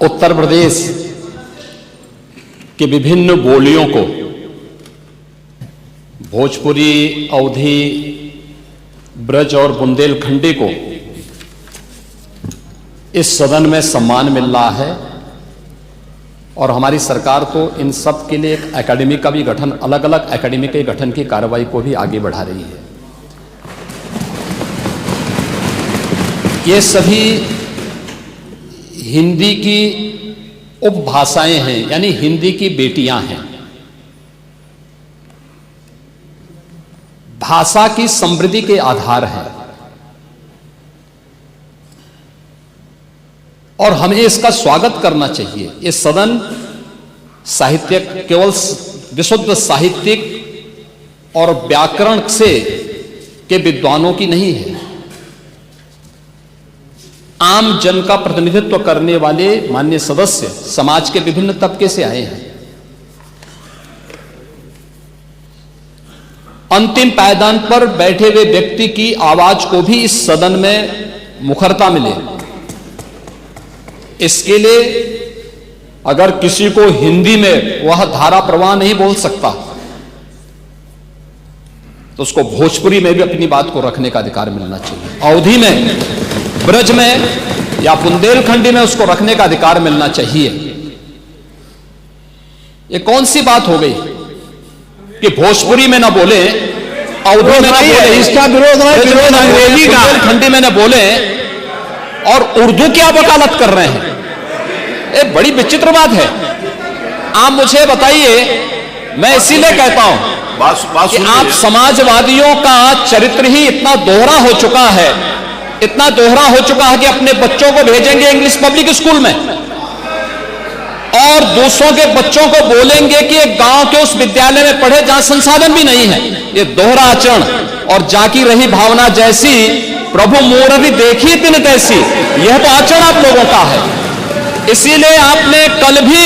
उत्तर प्रदेश के विभिन्न बोलियों को, भोजपुरी, अवधी, ब्रज और बुंदेलखंडी को इस सदन में सम्मान मिल रहा है और हमारी सरकार तो इन सब के लिए एक एकेडमी का भी गठन, अलग अलग एकेडमी के गठन की कार्रवाई को भी आगे बढ़ा रही है। ये सभी हिंदी की उपभाषाएं हैं, यानी हिंदी की बेटियां हैं। भाषा की समृद्धि के आधार हैं और हमें इसका स्वागत करना चाहिए। ये सदन साहित्य केवल विशुद्ध साहित्यिक और व्याकरण से के विद्वानों की नहीं है, आम जन का प्रतिनिधित्व करने वाले माननीय सदस्य समाज के विभिन्न तबके से आए हैं। अंतिम पायदान पर बैठे हुए व्यक्ति की आवाज को भी इस सदन में मुखरता मिले, इसके लिए अगर किसी को हिंदी में वह धारा प्रवाह नहीं बोल सकता तो उसको भोजपुरी में भी अपनी बात को रखने का अधिकार मिलना चाहिए, अवधी में, ब्रज में या बुंदेलखंडी में उसको रखने का अधिकार मिलना चाहिए। ये कौन सी बात हो गई कि भोजपुरी में ना बोले, अवधी में ना बोले, इसका विरोध अंग्रेजी का, बुंदेलखंडी में ना बोले और उर्दू की आप वकालत कर रहे हैं। ये बड़ी विचित्र बात है। आप मुझे बताइए, मैं इसीलिए कहता हूं कि आप समाजवादियों का चरित्र ही इतना दोहरा हो चुका है, इतना दोहरा हो चुका है कि अपने बच्चों को भेजेंगे इंग्लिश पब्लिक स्कूल में और दूसरों के बच्चों को बोलेंगे कि एक गांव के उस विद्यालय में पढ़े जहां संसाधन भी नहीं है। ये दोहरा आचरण और जाकी रही भावना जैसी प्रभु मूर्ति देखी तिन तैसी, यह तो आचरण आप लोगों का है। इसीलिए आपने कल भी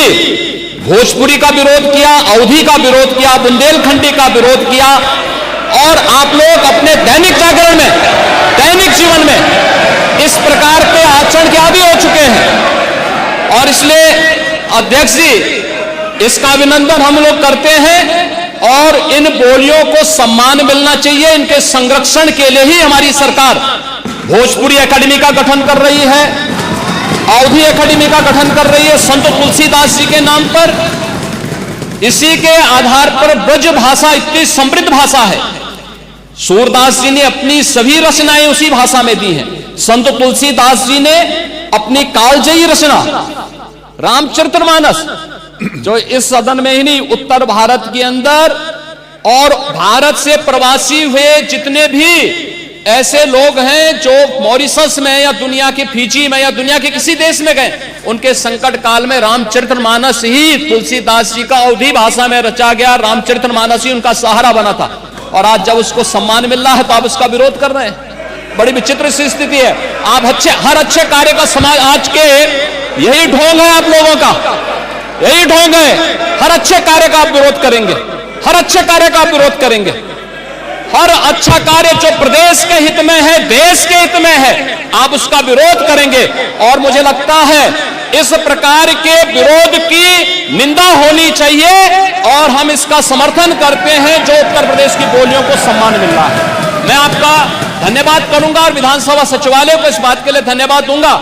भोजपुरी का विरोध किया, अवधी का विरोध किया, बुंदेलखंडी का विरोध किया और आप लोग अपने दैनिक जागरण में, दैनिक जीवन में इस प्रकार के आचरण के आदी हो चुके हैं। और इसलिए अध्यक्ष जी, इसका अभिनंदन हम लोग करते हैं और इन बोलियों को सम्मान मिलना चाहिए। इनके संरक्षण के लिए ही हमारी सरकार भोजपुरी एकेडमी का गठन कर रही है, अवधी एकेडमी का गठन कर रही है संत तुलसीदास जी के नाम पर। इसी के आधार पर ब्रज भाषा इतनी समृद्ध भाषा है। सूरदास जी ने अपनी सभी रचनाएं उसी भाषा में दी हैं। संत तुलसीदास जी ने अपनी कालजयी रचना रामचरितमानस, जो इस सदन में ही नहीं, उत्तर भारत के अंदर और भारत से प्रवासी हुए जितने भी ऐसे लोग हैं जो मॉरिशस में या दुनिया के फिजी में या दुनिया के किसी देश में गए, उनके संकट काल में रामचरितमानस ही तुलसीदास जी का अवधी भाषा में रचा गया, रामचरितमानस ही उनका सहारा बना था। और आज जब उसको सम्मान मिल रहा है तो आप उसका विरोध कर रहे हैं। बड़ी विचित्र सी स्थिति है। आप हर अच्छे कार्य का समाज, आज के यही ढोंग है आप लोगों का, यही ढोंग है। हर अच्छे कार्य का आप विरोध करेंगे, हर अच्छे कार्य का आप विरोध करेंगे। हर अच्छा कार्य जो प्रदेश के हित में है, देश के हित में है, आप उसका विरोध करेंगे। और मुझे लगता है इस प्रकार के विरोध की निंदा होनी चाहिए और हम इसका समर्थन करते हैं जो उत्तर प्रदेश की बोलियों को सम्मान मिल रहा है। मैं आपका धन्यवाद करूंगा और विधानसभा सचिवालय को इस बात के लिए धन्यवाद दूंगा।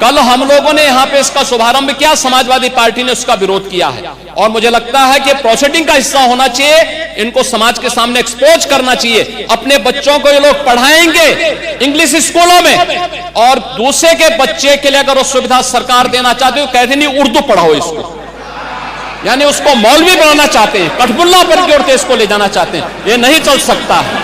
कल हम लोगों ने यहां पे इसका शुभारंभ किया, समाजवादी पार्टी ने उसका विरोध किया है और मुझे लगता है कि प्रोसीडिंग का हिस्सा होना चाहिए। इनको समाज के सामने एक्सपोज करना चाहिए। अपने बच्चों को ये लोग पढ़ाएंगे इंग्लिश स्कूलों में और दूसरे के बच्चे के लिए अगर वो सुविधा सरकार देना चाहते हो, कहते नहीं उर्दू पढ़ाओ इसको, यानी उसको मौलवी बनाना चाहते हैं, कठपुल्ला पर की ओर इसको ले जाना चाहते हैं। ये नहीं चल सकता है।